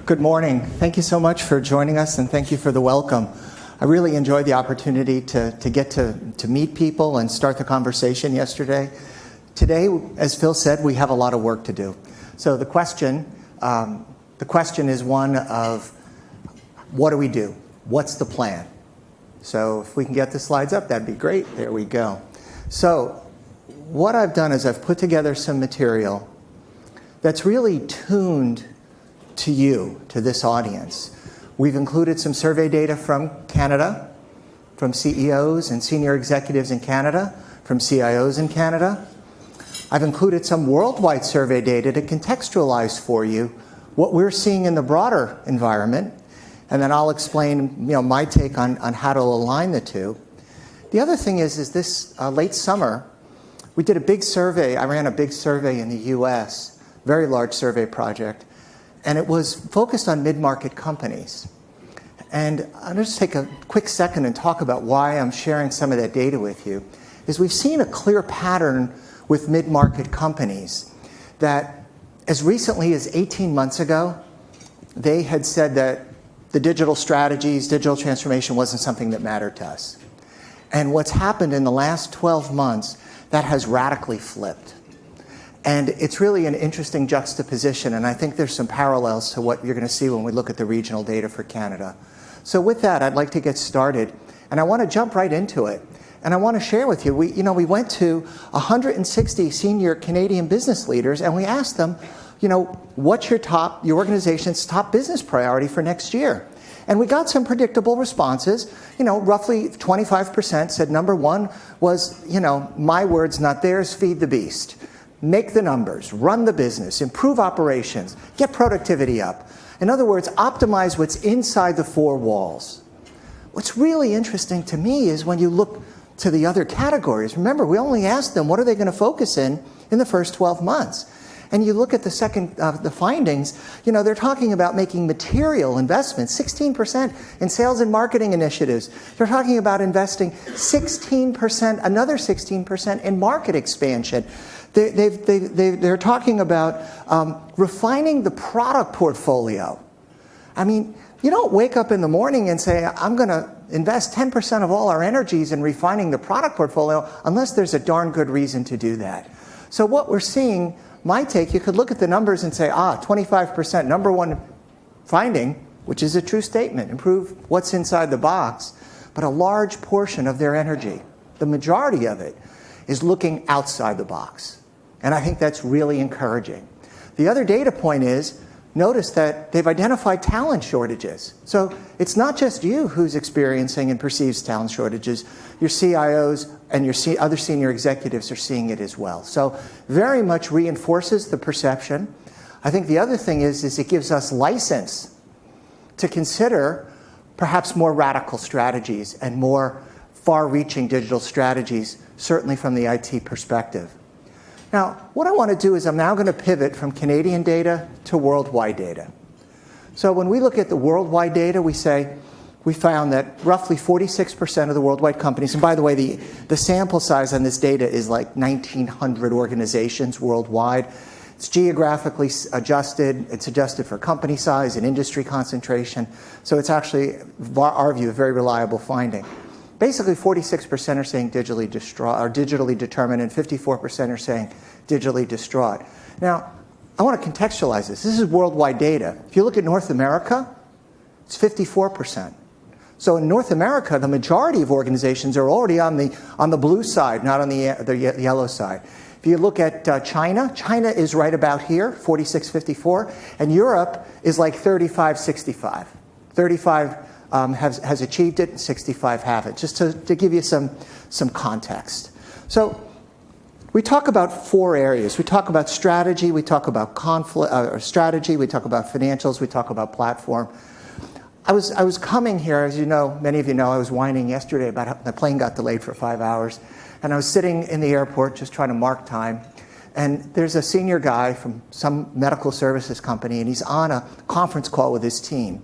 Good morning. Thank you so much for joining us, and thank you for the welcome. I really enjoyed the opportunity to get to meet people and start the conversation yesterday. Today, as Phil said, we have a lot of work to do. So the question is one of, what do we do? What's the plan? So if we can get the slides up, that'd be great. There we go. So what I've done is I've put together some material that's really tuned to you, to this audience. We've included some survey data from Canada, from CEOs and senior executives in Canada, from CIOs in Canada. I've included some worldwide survey data to contextualize for you what we're seeing in the broader environment, and then I'll explain my take on how to align the two. The other thing is this late summer, we did a big survey. I ran a big survey in the US, very large survey project, and it was focused on mid-market companies. And I'll just take a quick second and talk about why I'm sharing some of that data with you. Is we've seen a clear pattern with mid-market companies that as recently as 18 months ago, they had said that the digital strategies, digital transformation wasn't something that mattered to us. And what's happened in the last 12 months, that has radically flipped. And it's really an interesting juxtaposition, and I think there's some parallels to what you're going to see when we look at the regional data for Canada. So with that, I'd like to get started, and I want to jump right into it. And I want to share with you, we went to 160 senior Canadian business leaders, and we asked them, what's your organization's top business priority for next year? And we got some predictable responses. Roughly 25% said number one was, my words, not theirs, feed the beast. Make the numbers, run the business, improve operations, get productivity up. In other words, optimize what's inside the four walls. What's really interesting to me is when you look to the other categories. Remember, we only asked them what are they going to focus in the first 12 months. And you look at the findings, they're talking about making material investments, 16% in sales and marketing initiatives. They're talking about investing 16%, another 16% in market expansion. They're talking about refining the product portfolio. I mean, you don't wake up in the morning and say, I'm going to invest 10% of all our energies in refining the product portfolio unless there's a darn good reason to do that. So what we're seeing, my take, you could look at the numbers and say, 25%, number one finding, which is a true statement, improve what's inside the box, but a large portion of their energy, the majority of it, is looking outside the box. And I think that's really encouraging. The other data point is, notice that they've identified talent shortages. So it's not just you who's experiencing and perceives talent shortages. Your CIOs and your other senior executives are seeing it as well. So very much reinforces the perception. I think the other thing is it gives us license to consider perhaps more radical strategies and more far-reaching digital strategies, certainly from the IT perspective. Now, what I want to do is I'm now going to pivot from Canadian data to worldwide data. So when we look at the worldwide data, we found that roughly 46% of the worldwide companies, and by the way, the sample size on this data is like 1,900 organizations worldwide. It's geographically adjusted. It's adjusted for company size and industry concentration. So it's actually, our view, a very reliable finding. Basically, 46% are saying digitally distraught, or digitally determined, and 54% are saying digitally distraught. Now, I want to contextualize this. This is worldwide data. If you look at North America, it's 54%. So in North America, the majority of organizations are already on the blue side, not on the yellow side. If you look at China is right about here, 46-54, and Europe is like 35-65. 35 has achieved it, and 65 haven't, just to give you some context. So we talk about four areas. We talk about strategy, we talk about strategy, we talk about financials, we talk about platform. I was coming here, as you know, many of you know, I was whining yesterday about how the plane got delayed for 5 hours, and I was sitting in the airport just trying to mark time, and there's a senior guy from some medical services company, and he's on a conference call with his team.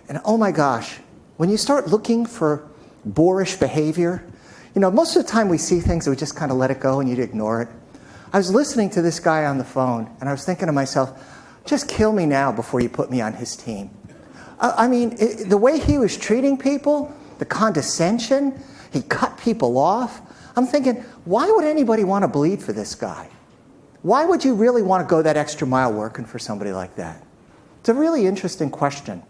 And oh my gosh, when you start looking for boorish behavior, most of the time we see things and we just kind of let it go and you ignore it. I was listening to this guy on the phone and I was thinking to myself, just kill me now before you put me on his team. I mean, the way he was treating people, the condescension, he cut people off. I'm thinking, why would anybody want to bleed for this guy? Why would you really want to go that extra mile working for somebody like that? It's a really interesting question.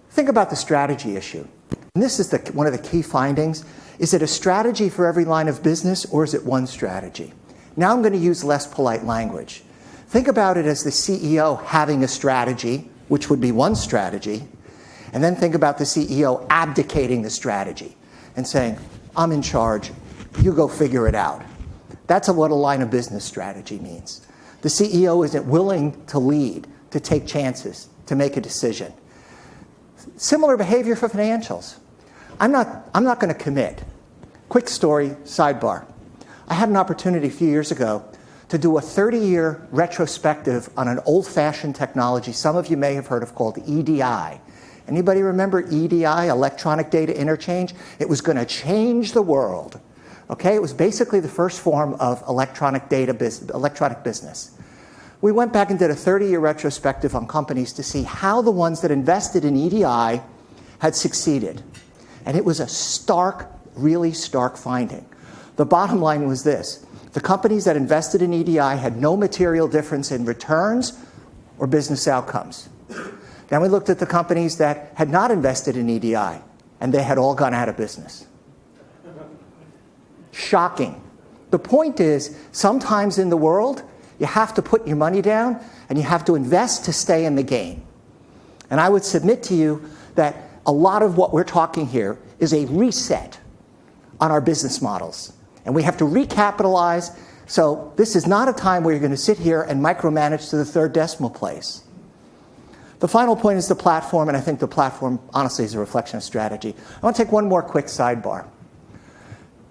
Think about the strategy issue. And this is one of the key findings. Is it a strategy for every line of business, or is it one strategy? Now I'm going to use less polite language. Think about it as the CEO having a strategy, which would be one strategy, and then think about the CEO abdicating the strategy and saying, I'm in charge, you go figure it out. That's what a line of business strategy means. The CEO isn't willing to lead, to take chances, to make a decision. Similar behavior for financials. I'm not going to commit. Quick story, sidebar. I had an opportunity a few years ago to do a 30-year retrospective on an old-fashioned technology some of you may have heard of called EDI. Anybody remember EDI, electronic data interchange? It was going to change the world. Okay, it was basically the first form of electronic business. We went back and did a 30-year retrospective on companies to see how the ones that invested in EDI had succeeded. And it was a really stark finding. The bottom line was this. The companies that invested in EDI had no material difference in returns or business outcomes. Then we looked at the companies that had not invested in EDI, and they had all gone out of business. Shocking. The point is, sometimes in the world, you have to put your money down, and you have to invest to stay in the game. And I would submit to you that a lot of what we're talking here is a reset on our business models. And we have to recapitalize. So this is not a time where you're going to sit here and micromanage to the third decimal place. The final point is the platform, and I think the platform, honestly, is a reflection of strategy. I want to take one more quick sidebar.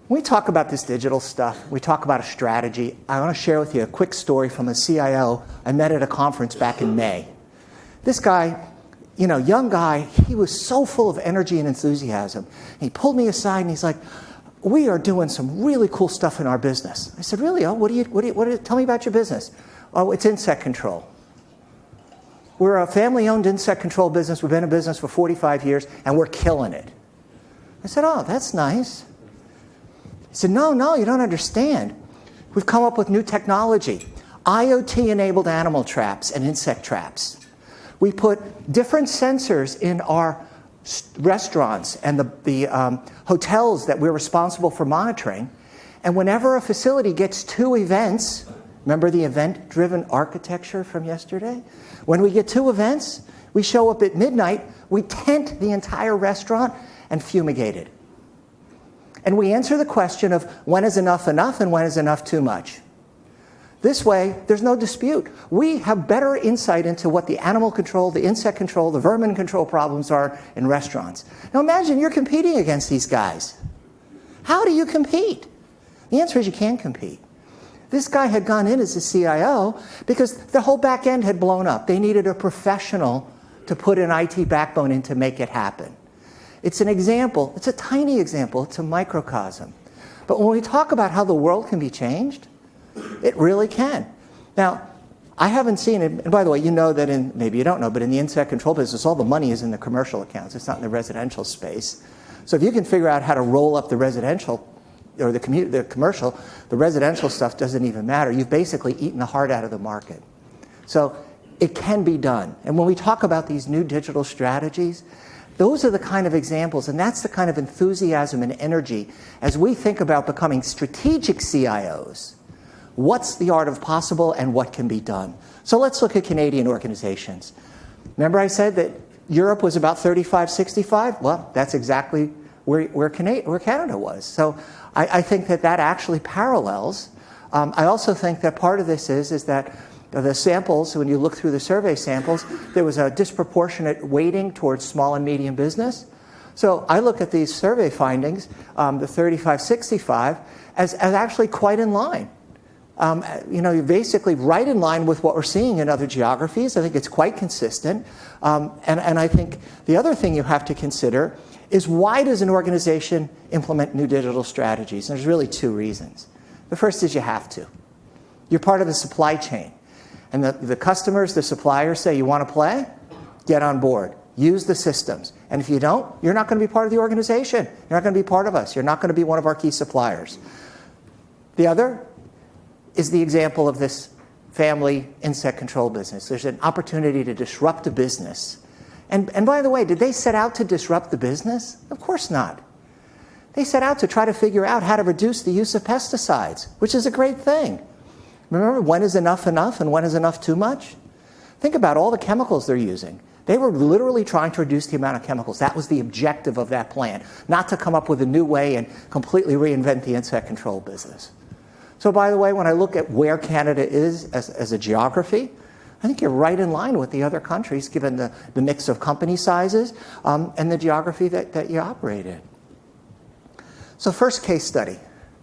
When we talk about this digital stuff, we talk about a strategy. I want to share with you a quick story from a CIO I met at a conference back in May. This guy, young guy, he was so full of energy and enthusiasm. He pulled me aside and he's like, we are doing some really cool stuff in our business. I said, really? Oh, tell me about your business. Oh, it's insect control. We're a family-owned insect control business. We've been in business for 45 years, and we're killing it. I said, oh, that's nice. He said, no, you don't understand. We've come up with new technology, IoT-enabled animal traps and insect traps. We put different sensors in our restaurants and the hotels that we're responsible for monitoring. And whenever a facility gets 2 events, remember the event-driven architecture from yesterday? When we get 2 events, we show up at midnight, we tent the entire restaurant and fumigate it. And we answer the question of when is enough enough and when is enough too much. This way, there's no dispute. We have better insight into what the animal control, the insect control, the vermin control problems are in restaurants. Now imagine you're competing against these guys. How do you compete? The answer is you can't compete. This guy had gone in as a CIO because the whole back end had blown up. They needed a professional to put an IT backbone in to make it happen. It's an example. It's a tiny example. It's a microcosm. But when we talk about how the world can be changed, it really can. Now, I haven't seen it, and by the way, you know that maybe you don't know, but in the insect control business, all the money is in the commercial accounts. It's not in the residential space. So if you can figure out how to roll up the residential or the commercial, the residential stuff doesn't even matter. You've basically eaten the heart out of the market. So it can be done. And when we talk about these new digital strategies, those are the kind of examples, and that's the kind of enthusiasm and energy as we think about becoming strategic CIOs. What's the art of possible and what can be done? So let's look at Canadian organizations. Remember I said that Europe was about 35-65? Well, that's exactly where Canada was. So I think that actually parallels. I also think that part of this is that the samples, when you look through the survey samples, there was a disproportionate weighting towards small and medium business. So I look at these survey findings, the 35-65, as actually quite in line. You're basically right in line with what we're seeing in other geographies. I think it's quite consistent. And I think the other thing you have to consider is why does an organization implement new digital strategies? And there's really 2 reasons. The first is you have to. You're part of a supply chain. And the customers, the suppliers say, you want to play? Get on board. Use the systems. And if you don't, you're not going to be part of the organization. You're not going to be part of us. You're not going to be one of our key suppliers. The other is the example of this family insect control business. There's an opportunity to disrupt the business. And by the way, did they set out to disrupt the business? Of course not. They set out to try to figure out how to reduce the use of pesticides, which is a great thing. Remember, when is enough and when is enough too much? Think about all the chemicals they're using. They were literally trying to reduce the amount of chemicals. That was the objective of that plan, not to come up with a new way and completely reinvent the insect control business. So by the way, when I look at where Canada is as a geography, I think you're right in line with the other countries, given the mix of company sizes and the geography that you operate in. So first case study.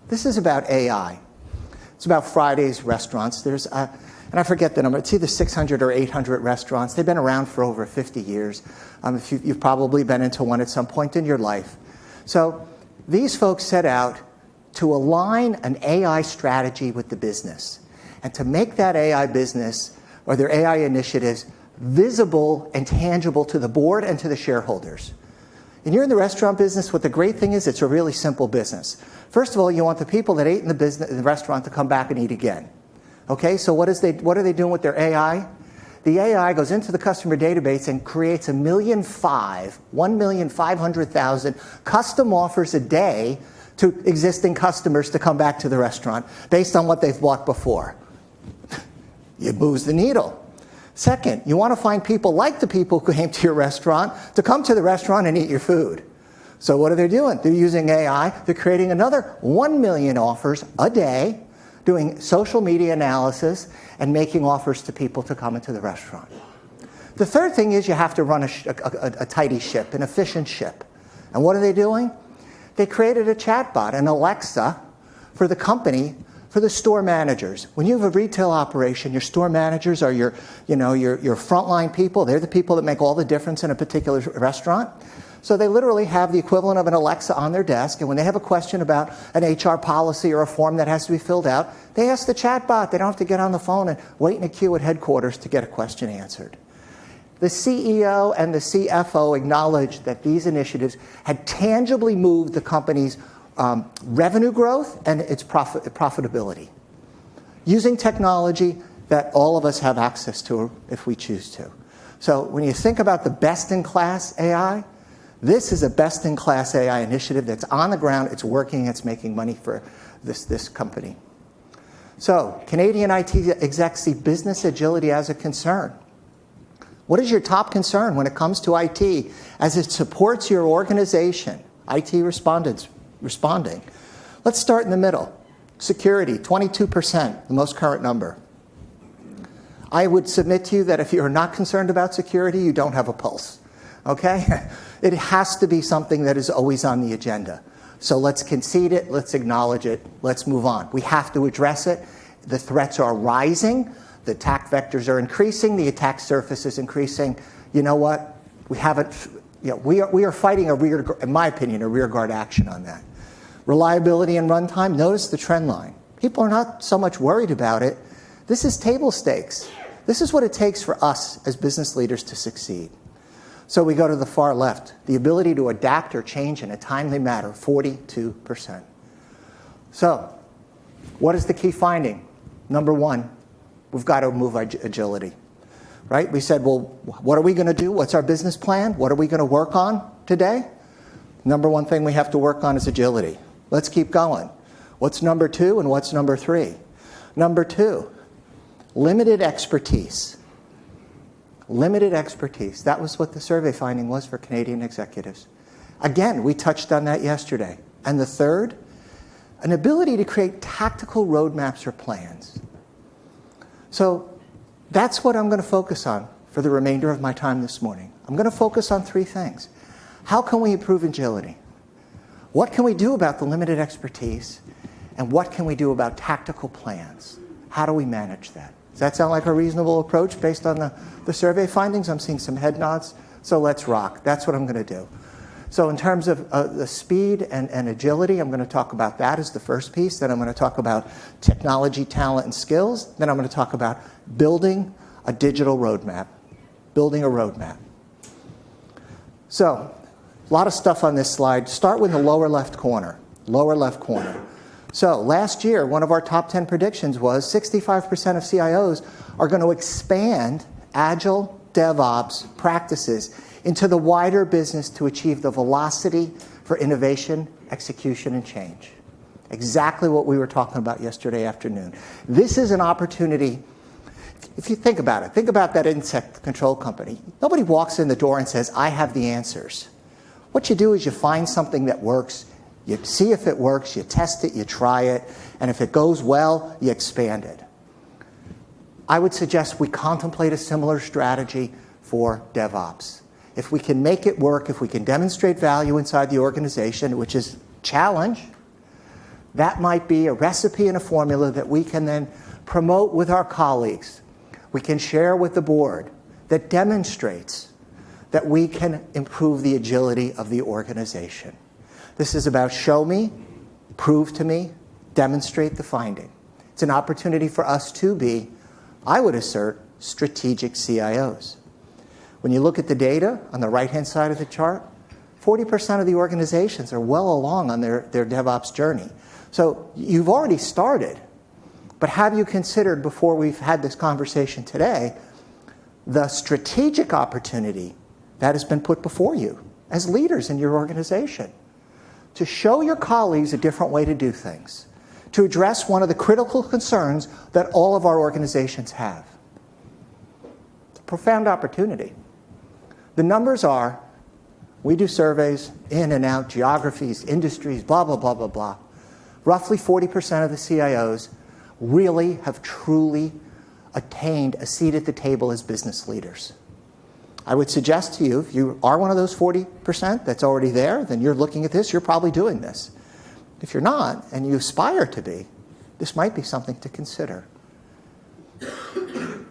This is about AI. It's about Friday's restaurants. There's, and I forget the number, it's either 600 or 800 restaurants. They've been around for over 50 years. You've probably been into one at some point in your life. So these folks set out to align an AI strategy with the business and to make that AI business or their AI initiatives visible and tangible to the board and to the shareholders. And you're in the restaurant business, what the great thing is, it's a really simple business. First of all, you want the people that ate in the restaurant to come back and eat again. Okay, so what are they doing with their AI? The AI goes into the customer database and creates 1,500,000 custom offers a day to existing customers to come back to the restaurant based on what they've bought before. It moves the needle. Second, you want to find people like the people who came to your restaurant to come to the restaurant and eat your food. So what are they doing? They're using AI. They're creating another 1 million offers a day, doing social media analysis, and making offers to people to come into the restaurant. The third thing is you have to run a tidy ship, an efficient ship. And what are they doing? They created a chatbot, an Alexa, for the company, for the store managers. When you have a retail operation, your store managers are your frontline people. They're the people that make all the difference in a particular restaurant. So they literally have the equivalent of an Alexa on their desk, and when they have a question about an HR policy or a form that has to be filled out, they ask the chatbot. They don't have to get on the phone and wait in a queue at headquarters to get a question answered. The CEO and the CFO acknowledged that these initiatives had tangibly moved the company's revenue growth and its profitability, using technology that all of us have access to if we choose to. So when you think about the best-in-class AI, this is a best-in-class AI initiative that's on the ground, it's working, it's making money for this company. So Canadian IT execs see business agility as a concern. What is your top concern when it comes to IT as it supports your organization? IT responding. Let's start in the middle. Security, 22%, the most current number. I would submit to you that if you're not concerned about security, you don't have a pulse. Okay? It has to be something that is always on the agenda. So let's concede it, let's acknowledge it, let's move on. We have to address it. The threats are rising. The attack vectors are increasing. The attack surface is increasing. You know what? We are fighting in my opinion, a rearguard action on that. Reliability and runtime. Notice the trend line. People are not so much worried about it. This is table stakes. This is what it takes for us as business leaders to succeed. So we go to the far left. The ability to adapt or change in a timely manner, 42%. So what is the key finding? Number one, we've got to move our agility, right? We said, well, what are we going to do? What's our business plan? What are we going to work on today? Number one thing we have to work on is agility. Let's keep going. What's number two and what's number three? Number two, limited expertise. Limited expertise. That was what the survey finding was for Canadian executives. Again, we touched on that yesterday. And the third, an ability to create tactical roadmaps or plans. So that's what I'm going to focus on for the remainder of my time this morning. I'm going to focus on three things. How can we improve agility? What can we do about the limited expertise? And what can we do about tactical plans? How do we manage that? Does that sound like a reasonable approach based on the survey findings? I'm seeing some head nods. So let's rock. That's what I'm going to do. So in terms of the speed and agility, I'm going to talk about that as the first piece. Then I'm going to talk about technology, talent, and skills. Then I'm going to talk about building a digital roadmap, building a roadmap. So a lot of stuff on this slide. Start with the lower left corner, So last year, one of our top 10 predictions was 65% of CIOs are going to expand Agile DevOps practices into the wider business to achieve the velocity for innovation, execution, and change. Exactly what we were talking about yesterday afternoon. This is an opportunity. If you think about it, think about that insect control company. Nobody walks in the door and says, I have the answers. What you do is you find something that works, you see if it works, you test it, you try it, and if it goes well, you expand it. I would suggest we contemplate a similar strategy for DevOps. If we can make it work, if we can demonstrate value inside the organization, which is a challenge, that might be a recipe and a formula that we can then promote with our colleagues. We can share with the board that demonstrates that we can improve the agility of the organization. This is about show me, prove to me, demonstrate the finding. It's an opportunity for us to be, I would assert, strategic CIOs. When you look at the data on the right-hand side of the chart, 40% of the organizations are well along on their DevOps journey. So you've already started, but have you considered, before we've had this conversation today, the strategic opportunity that has been put before you as leaders in your organization to show your colleagues a different way to do things, to address one of the critical concerns that all of our organizations have? It's a profound opportunity. The numbers are, we do surveys in and out, geographies, industries, blah, blah, blah, blah, blah. Roughly 40% of the CIOs really have truly attained a seat at the table as business leaders. I would suggest to you, if you are one of those 40% that's already there, then you're looking at this, you're probably doing this. If you're not, and you aspire to be, this might be something to consider.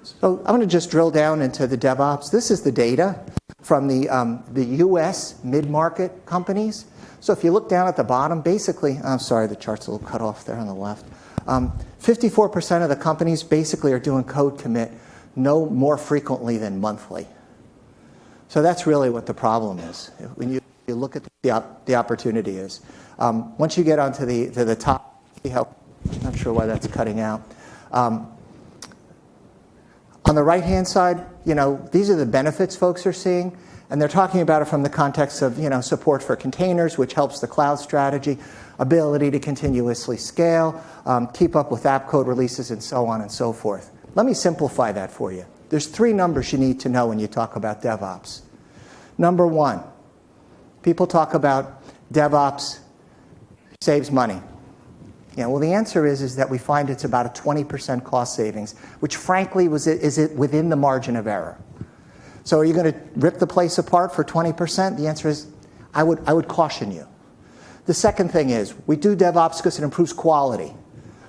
So I'm going to just drill down into the DevOps. This is the data from the U.S. mid-market companies. So if you look down at the bottom, basically, I'm sorry, the chart's a little cut off there on the left. 54% of the companies basically are doing code commit no more frequently than monthly. So that's really what the problem is. When you look at the opportunity is. Once you get onto the top, I'm not sure why that's cutting out. On the right-hand side, these are the benefits folks are seeing, and they're talking about it from the context of, support for containers, which helps the cloud strategy, ability to continuously scale, keep up with app code releases, and so on and so forth. Let me simplify that for you. There's 3 numbers you need to know when you talk about DevOps. Number 1, people talk about DevOps saves money. Well, the answer is that we find it's about a 20% cost savings, which frankly is it within the margin of error. So are you going to rip the place apart for 20%? The answer is I would caution you. The second thing is we do DevOps because it improves quality.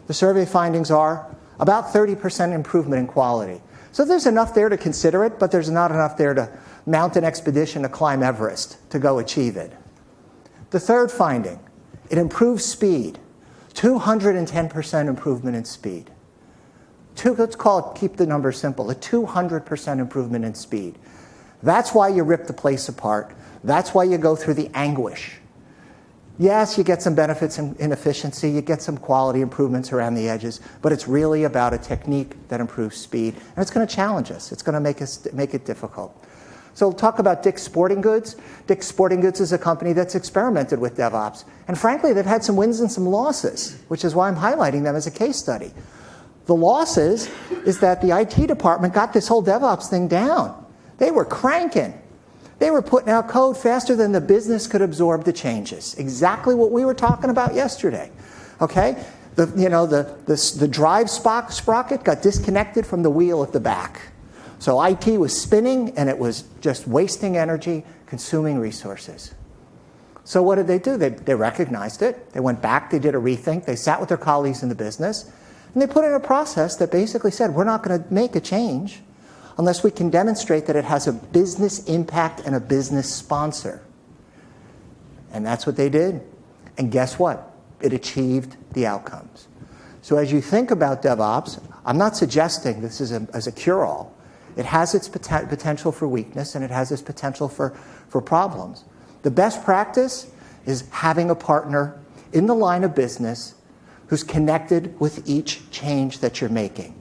The survey findings are about 30% improvement in quality. So there's enough there to consider it, but there's not enough there to mount an expedition to climb Everest to go achieve it. The third finding, it improves speed. 210% improvement in speed. Let's call it, keep the number simple, a 200% improvement in speed. That's why you rip the place apart. That's why you go through the anguish. Yes, you get some benefits in efficiency, you get some quality improvements around the edges, but it's really about a technique that improves speed, and it's going to challenge us. It's going to make it difficult. So we'll talk about Dick's Sporting Goods. Dick's Sporting Goods is a company that's experimented with DevOps, and frankly, they've had some wins and some losses, which is why I'm highlighting them as a case study. The losses is that the IT department got this whole DevOps thing down. They were cranking. They were putting out code faster than the business could absorb the changes. Exactly what we were talking about yesterday. Okay? The drive sprocket got disconnected from the wheel at the back. So IT was spinning, and it was just wasting energy, consuming resources. So what did they do? They recognized it. They went back. They did a rethink. They sat with their colleagues in the business, and they put in a process that basically said, we're not going to make a change unless we can demonstrate that it has a business impact and a business sponsor. And that's what they did. And guess what? It achieved the outcomes. So as you think about DevOps, I'm not suggesting this is as a cure-all. It has its potential for weakness, and it has its potential for problems. The best practice is having a partner in the line of business who's connected with each change that you're making.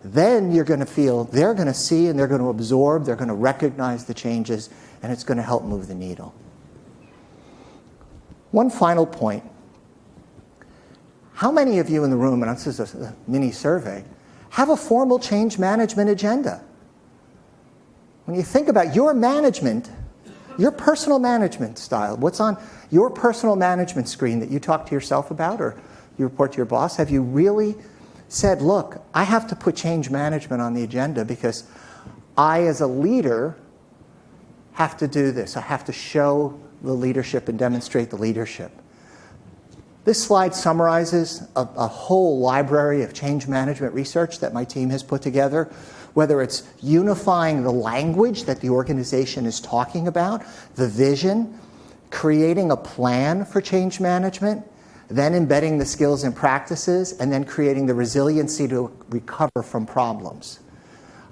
Then you're going to feel, they're going to see and they're going to absorb, they're going to recognize the changes, and it's going to help move the needle. One final point. How many of you in the room, and this is a mini survey, have a formal change management agenda? When you think about your management, your personal management style, what's on your personal management screen that you talk to yourself about or you report to your boss, have you really said, look, I have to put change management on the agenda because I, as a leader, have to do this. I have to show the leadership and demonstrate the leadership. This slide summarizes a whole library of change management research that my team has put together, whether it's unifying the language that the organization is talking about, the vision, creating a plan for change management, then embedding the skills and practices, and then creating the resiliency to recover from problems.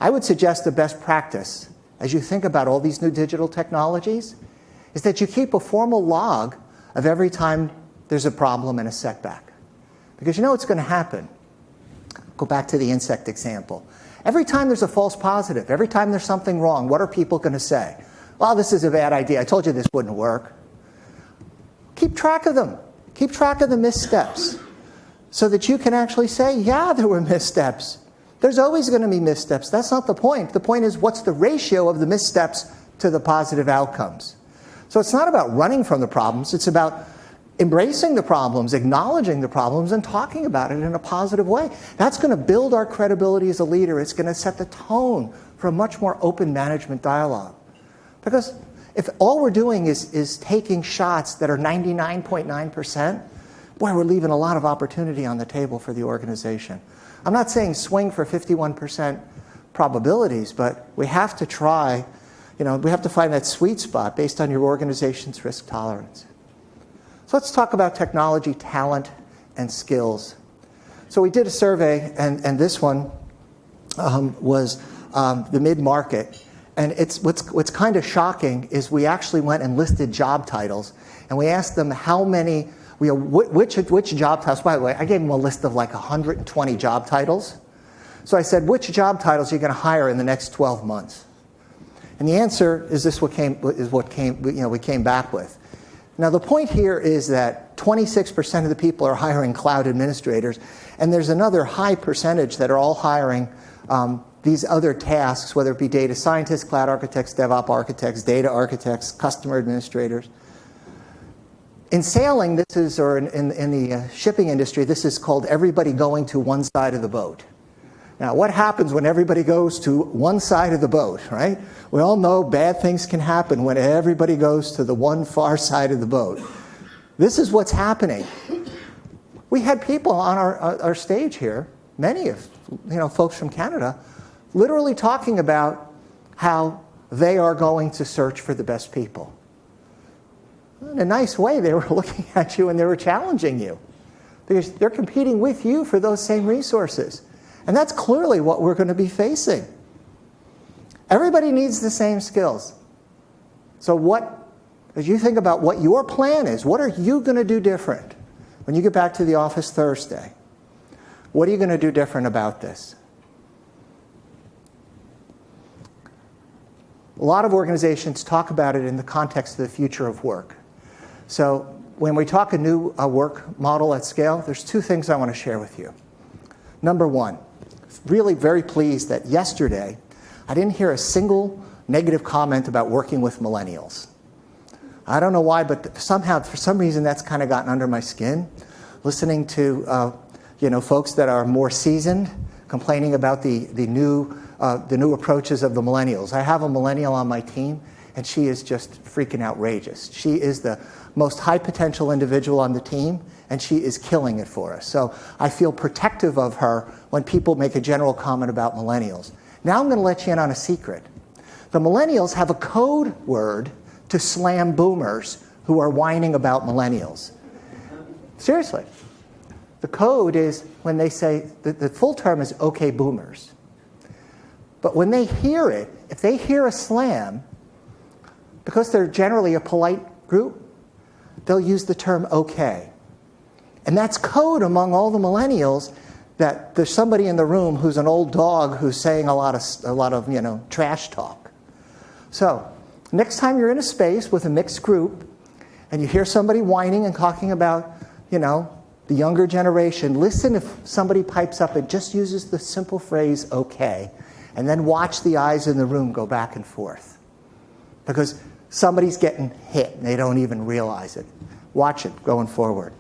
I would suggest the best practice, as you think about all these new digital technologies, is that you keep a formal log of every time there's a problem and a setback. Because you know what's going to happen. Go back to the insect example. Every time there's a false positive, every time there's something wrong, what are people going to say? Well, this is a bad idea. I told you this wouldn't work. Keep track of them. Keep track of the missteps so that you can actually say, yeah, there were missteps. There's always going to be missteps. That's not the point. The point is, what's the ratio of the missteps to the positive outcomes? So it's not about running from the problems. It's about embracing the problems, acknowledging the problems, and talking about it in a positive way. That's going to build our credibility as a leader. It's going to set the tone for a much more open management dialogue. Because if all we're doing is taking shots that are 99.9%, boy, we're leaving a lot of opportunity on the table for the organization. I'm not saying swing for 51% probabilities, but we have to try, we have to find that sweet spot based on your organization's risk tolerance. So let's talk about technology, talent, and skills. So we did a survey, and this one was the mid-market. And it's what's kind of shocking is we actually went and listed job titles, and we asked them how many, which job titles. By the way, I gave them a list of like 120 job titles. So I said, which job titles are you going to hire in the next 12 months? And the answer is we came back with. Now, the point here is that 26% of the people are hiring cloud administrators, and there's another high percentage that are all hiring these other tasks, whether it be data scientists, cloud architects, DevOps architects, data architects, customer administrators. In sailing, or in the shipping industry, this is called everybody going to one side of the boat. Now, what happens when everybody goes to one side of the boat, right? We all know bad things can happen when everybody goes to the one far side of the boat. This is what's happening. We had people on our stage here, many of folks from Canada, literally talking about how they are going to search for the best people. In a nice way, they were looking at you and they were challenging you because they're competing with you for those same resources. And that's clearly what we're going to be facing. Everybody needs the same skills. So as you think about what your plan is, what are you going to do different when you get back to the office Thursday? What are you going to do different about this? A lot of organizations talk about it in the context of the future of work. So when we talk a new work model at scale, there's two things I want to share with you. Number one, really very pleased that yesterday I didn't hear a single negative comment about working with millennials. I don't know why, but somehow, for some reason, that's kind of gotten under my skin. Listening to folks that are more seasoned complaining about the new approaches of the millennials. I have a millennial on my team, and she is just freaking outrageous. She is the most high potential individual on the team, and she is killing it for us. So I feel protective of her when people make a general comment about millennials. Now I'm going to let you in on a secret. The millennials have a code word to slam boomers who are whining about millennials. Seriously. The code is when they say, the full term is okay boomers. But when they hear it, if they hear a slam, because they're generally a polite group, they'll use the term okay. And that's code among all the millennials that there's somebody in the room who's an old dog who's saying a lot of trash talk. So next time you're in a space with a mixed group and you hear somebody whining and talking about, the younger generation, listen if somebody pipes up and just uses the simple phrase okay, and then watch the eyes in the room go back and forth. Because somebody's getting hit and they don't even realize it. Watch it going forward.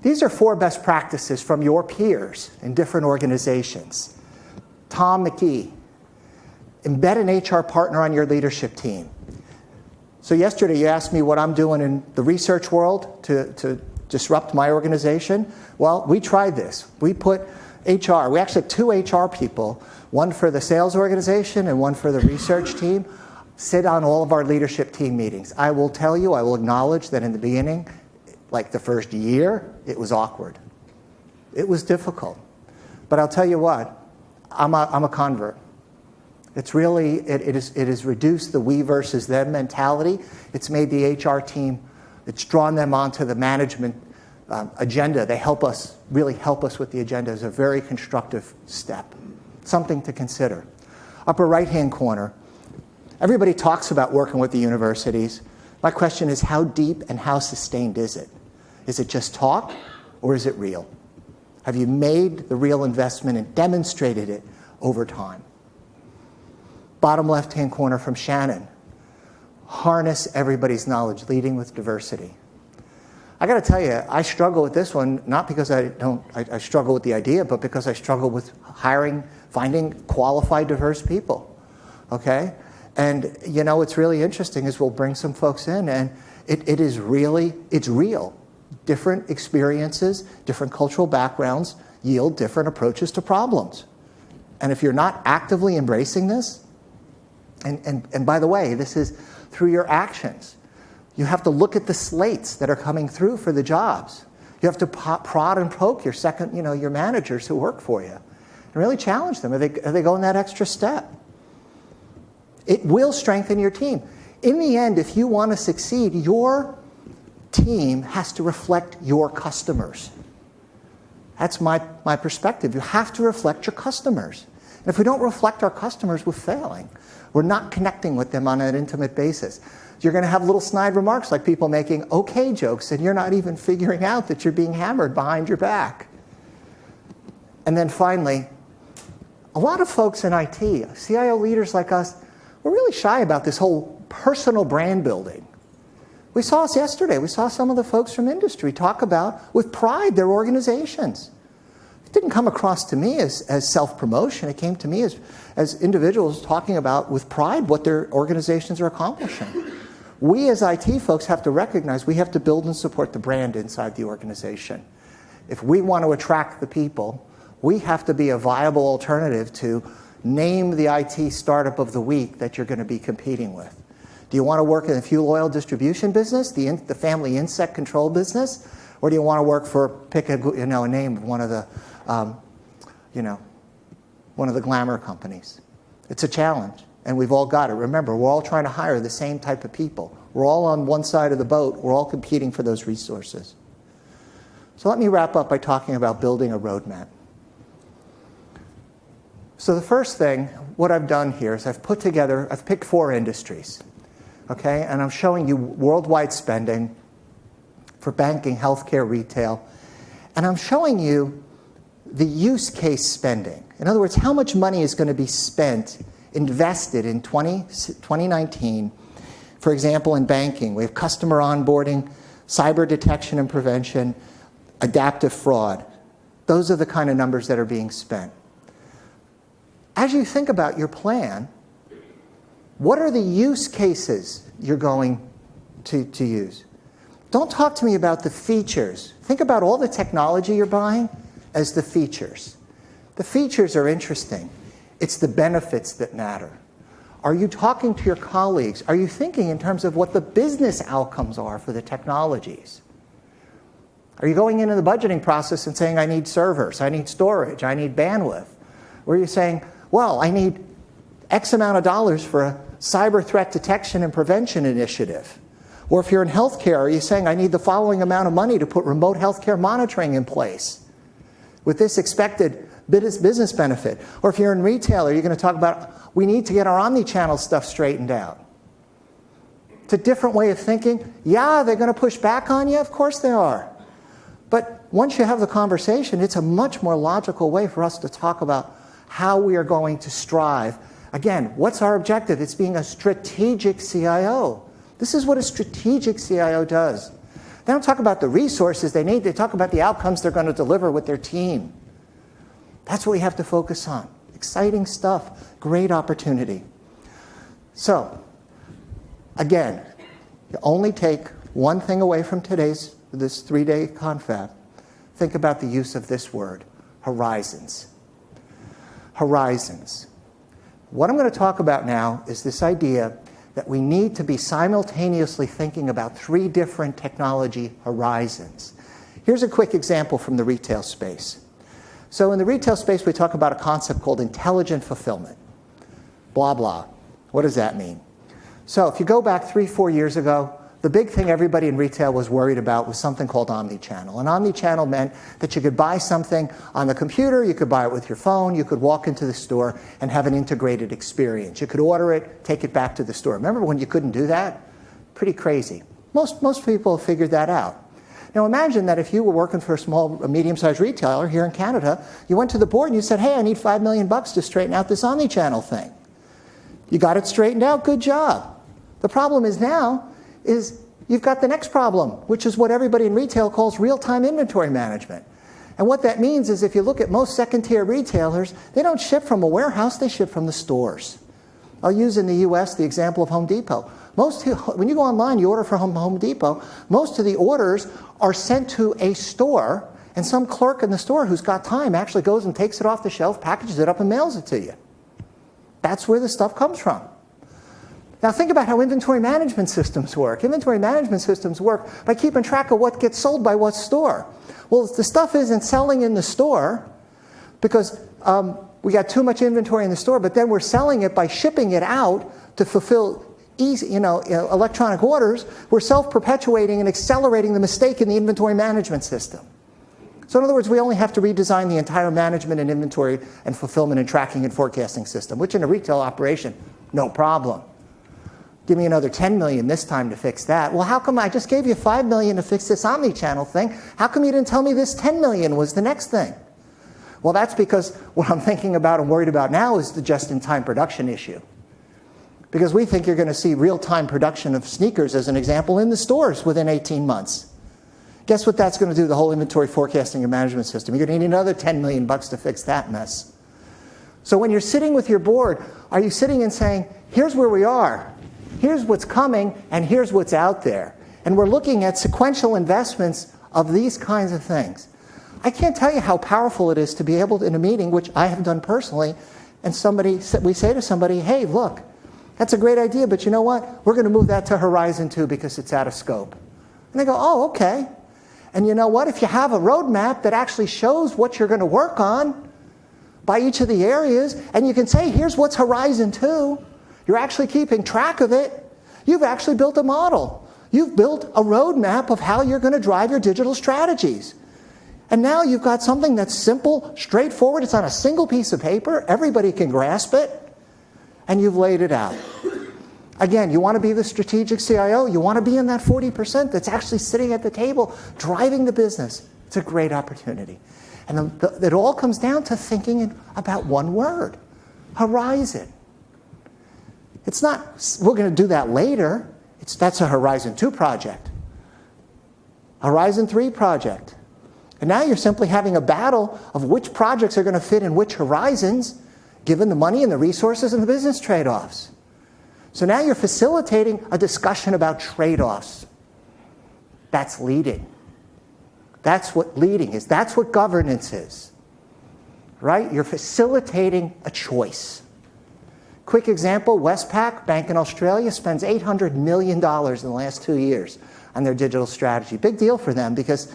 These are 4 best practices from your peers in different organizations. Tom McKee, embed an HR partner on your leadership team. So yesterday you asked me what I'm doing in the research world to disrupt my organization. Well, we tried this. We put HR, we actually have 2 HR people, one for the sales organization and one for the research team, sit on all of our leadership team meetings. I will tell you, I will acknowledge that in the beginning, like the first year, it was awkward. It was difficult. But I'll tell you what, I'm a convert. It's really, it has reduced the we versus them mentality. It's made the HR team, it's drawn them onto the management agenda. They really help us with the agenda. It's a very constructive step. Something to consider. Upper right-hand corner, everybody talks about working with the universities. My question is, how deep and how sustained is it? Is it just talk, or is it real? Have you made the real investment and demonstrated it over time? Bottom left-hand corner from Shannon. Harness everybody's knowledge, leading with diversity. I got to tell you, I struggle with this one, not because I struggle with the idea, but because I struggle with finding qualified, diverse people. Okay? And what's really interesting is we'll bring some folks in, and it's real. Different experiences, different cultural backgrounds yield different approaches to problems. And if you're not actively embracing this, and by the way, this is through your actions. You have to look at the slates that are coming through for the jobs. You have to prod and poke your managers who work for you, and really challenge them. Are they going that extra step? It will strengthen your team. In the end, if you want to succeed, your team has to reflect your customers. That's my perspective. You have to reflect your customers. And if we don't reflect our customers, we're failing. We're not connecting with them on an intimate basis. You're going to have little snide remarks like people making okay jokes, and you're not even figuring out that you're being hammered behind your back. And then finally, a lot of folks in IT, CIO leaders like us, we're really shy about this whole personal brand building. We saw this yesterday. We saw some of the folks from industry talk about, with pride, their organizations. It didn't come across to me as self-promotion. It came to me as individuals talking about, with pride, what their organizations are accomplishing. We as IT folks have to recognize we have to build and support the brand inside the organization. If we want to attract the people, we have to be a viable alternative to name the IT startup of the week that you're going to be competing with. Do you want to work in the fuel oil distribution business, the family insect control business, or do you want to work for, pick a name of one of the glamour companies? It's a challenge, and we've all got it. Remember, we're all trying to hire the same type of people. We're all on one side of the boat. We're all competing for those resources. So let me wrap up by talking about building a roadmap. So the first thing, what I've done here is I've picked 4 industries. Okay, and I'm showing you worldwide spending for banking, healthcare, retail. And I'm showing you the use case spending. In other words, how much money is going to be invested in 2019, for example, in banking. We have customer onboarding, cyber detection and prevention, adaptive fraud. Those are the kind of numbers that are being spent. As you think about your plan, what are the use cases you're going to use? Don't talk to me about the features. Think about all the technology you're buying as the features. The features are interesting. It's the benefits that matter. Are you talking to your colleagues? Are you thinking in terms of what the business outcomes are for the technologies? Are you going into the budgeting process and saying, I need servers, I need storage, I need bandwidth? Or are you saying, well, I need X amount of dollars for a cyber threat detection and prevention initiative? Or if you're in healthcare, are you saying, I need the following amount of money to put remote healthcare monitoring in place with this expected business benefit? Or if you're in retail, are you going to talk about, we need to get our omni-channel stuff straightened out? It's a different way of thinking. Yeah, they're going to push back on you. Of course they are. But once you have the conversation, it's a much more logical way for us to talk about how we are going to strive. Again, what's our objective? It's being a strategic CIO. This is what a strategic CIO does. They don't talk about the resources they need. They talk about the outcomes they're going to deliver with their team. That's what we have to focus on. Exciting stuff. Great opportunity. So, again, you only take one thing away from this 3-day confab. Think about the use of this word, horizons. Horizons. What I'm going to talk about now is this idea that we need to be simultaneously thinking about 3 different technology horizons. Here's a quick example from the retail space. So in the retail space, we talk about a concept called intelligent fulfillment. Blah, blah. What does that mean? So if you go back 3-4 years ago, the big thing everybody in retail was worried about was something called omni-channel. And omni-channel meant that you could buy something on the computer, you could buy it with your phone, you could walk into the store and have an integrated experience. You could order it, take it back to the store. Remember when you couldn't do that? Pretty crazy. Most people have figured that out. Now imagine that if you were working for a medium-sized retailer here in Canada, you went to the board and you said, hey, I need $5 million to straighten out this omni-channel thing. You got it straightened out, good job. The problem is now, you've got the next problem, which is what everybody in retail calls real-time inventory management. And what that means is if you look at most second-tier retailers, they don't ship from a warehouse, they ship from the stores. I'll use in the US the example of Home Depot. When you go online, you order from Home Depot, most of the orders are sent to a store, and some clerk in the store who's got time actually goes and takes it off the shelf, packages it up, and mails it to you. That's where the stuff comes from. Now think about how inventory management systems work. Inventory management systems work by keeping track of what gets sold by what store. Well, if the stuff isn't selling in the store because we got too much inventory in the store, but then we're selling it by shipping it out to fulfill electronic orders, we're self-perpetuating and accelerating the mistake in the inventory management system. So in other words, we only have to redesign the entire management and inventory and fulfillment and tracking and forecasting system, which in a retail operation, no problem. Give me another $10 million this time to fix that. Well, how come I just gave you $5 million to fix this omni-channel thing? How come you didn't tell me this $10 million was the next thing? Well, that's because what I'm thinking about and worried about now is the just-in-time production issue. Because we think you're going to see real-time production of sneakers, as an example, in the stores within 18 months. Guess what that's going to do to the whole inventory forecasting and management system? You're going to need another $10 million to fix that mess. So when you're sitting with your board, are you sitting and saying, here's where we are, here's what's coming, and here's what's out there? And we're looking at sequential investments of these kinds of things. I can't tell you how powerful it is to be able to, in a meeting, which I have done personally, and we say to somebody, hey, look, that's a great idea, but you know what? We're going to move that to Horizon 2 because it's out of scope. And they go, oh, okay. And you know what? If you have a roadmap that actually shows what you're going to work on by each of the areas, and you can say, here's what's Horizon 2, you're actually keeping track of it, you've actually built a model. You've built a roadmap of how you're going to drive your digital strategies. And now you've got something that's simple, straightforward, it's on a single piece of paper, everybody can grasp it, and you've laid it out. Again, you want to be the strategic CIO, you want to be in that 40% that's actually sitting at the table, driving the business. It's a great opportunity. And it all comes down to thinking about one word, horizon. It's not, we're going to do that later. That's a Horizon 2 project. Horizon 3 project. And now you're simply having a battle of which projects are going to fit in which horizons, given the money and the resources and the business trade-offs. So now you're facilitating a discussion about trade-offs. That's leading. That's what leading is. That's what governance is. Right? You're facilitating a choice. Quick example, Westpac, bank in Australia, spends $800 million in the last 2 years on their digital strategy. Big deal for them because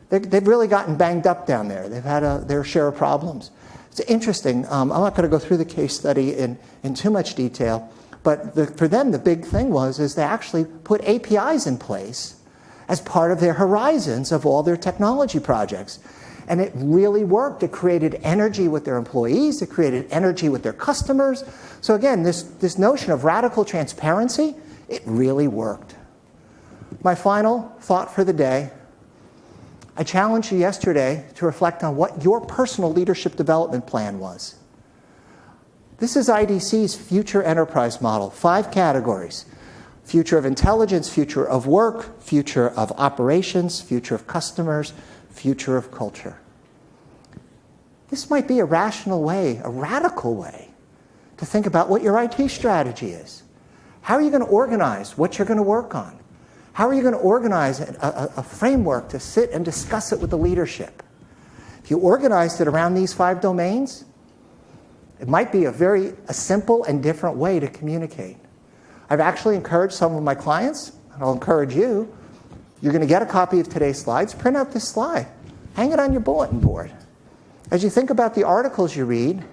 they've really gotten banged up down there. They've had their share of problems. It's interesting. I'm not going to go through the case study in too much detail, but for them, the big thing is they actually put APIs in place as part of their horizons of all their technology projects. And it really worked. It created energy with their employees. It created energy with their customers. So again, this notion of radical transparency, it really worked. My final thought for the day, I challenged you yesterday to reflect on what your personal leadership development plan was. This is IDC's future enterprise model, 5 categories. Future of intelligence, future of work, future of operations, future of customers, future of culture. This might be a rational way, a radical way, to think about what your IT strategy is. How are you going to organize what you're going to work on? How are you going to organize a framework to sit and discuss it with the leadership? If you organized it around these 5 domains, it might be a simple and different way to communicate. I've actually encouraged some of my clients, and I'll encourage you, you're going to get a copy of today's slides, print out this slide, hang it on your bulletin board. As you think about the articles you read,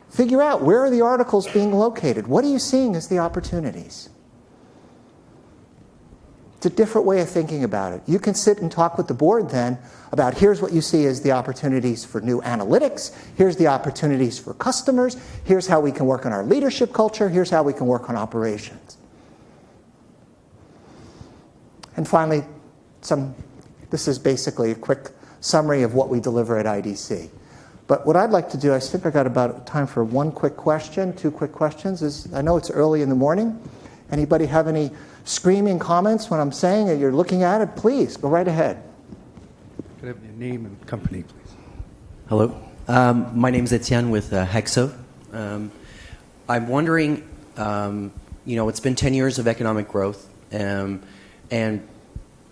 figure out where are the articles being located? What are you seeing as the opportunities? It's a different way of thinking about it. You can sit and talk with the board then about here's what you see as the opportunities for new analytics, here's the opportunities for customers, here's how we can work on our leadership culture, here's how we can work on operations. And finally, this is basically a quick summary of what we deliver at IDC. But what I'd like to do, I think I got about time for 1 quick question, 2 quick questions. I know it's early in the morning. Anybody have any screaming comments when I'm saying it? You're looking at it, please, go right ahead. Could I have your name and company, please? Hello. My name is Etienne with Hexo. I'm wondering, it's been 10 years of economic growth, and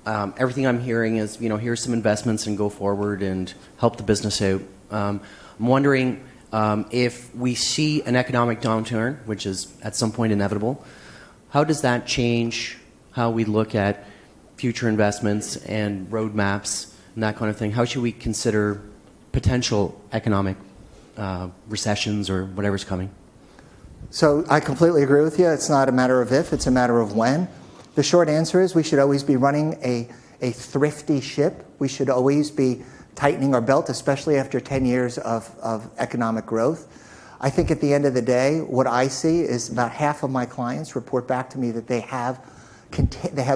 everything I'm hearing is, here's some investments and go forward and help the business out. I'm wondering if we see an economic downturn, which is at some point inevitable, how does that change how we look at future investments and roadmaps and that kind of thing? How should we consider potential economic recessions or whatever's coming? So I completely agree with you. It's not a matter of if, it's a matter of when. The short answer is we should always be running a thrifty ship. We should always be tightening our belt, especially after 10 years of economic growth. I think at the end of the day, what I see is about half of my clients report back to me that they have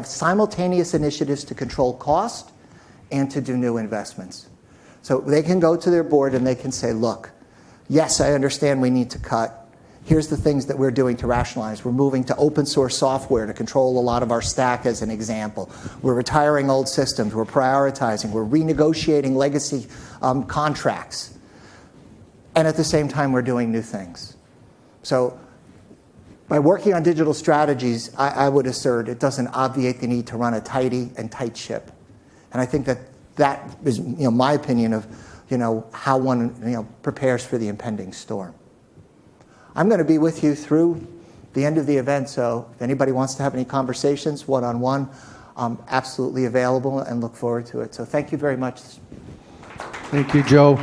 simultaneous initiatives to control cost and to do new investments. So they can go to their board and they can say, look, yes, I understand we need to cut. Here's the things that we're doing to rationalize. We're moving to open source software to control a lot of our stack, as an example. We're retiring old systems. We're prioritizing. We're renegotiating legacy contracts. And at the same time, we're doing new things. So by working on digital strategies, I would assert it doesn't obviate the need to run a tidy and tight ship. And I think that is my opinion of how one prepares for the impending storm. I'm going to be with you through the end of the event, so if anybody wants to have any conversations one-on-one, I'm absolutely available and look forward to it. So thank you very much. Thank you, Joe.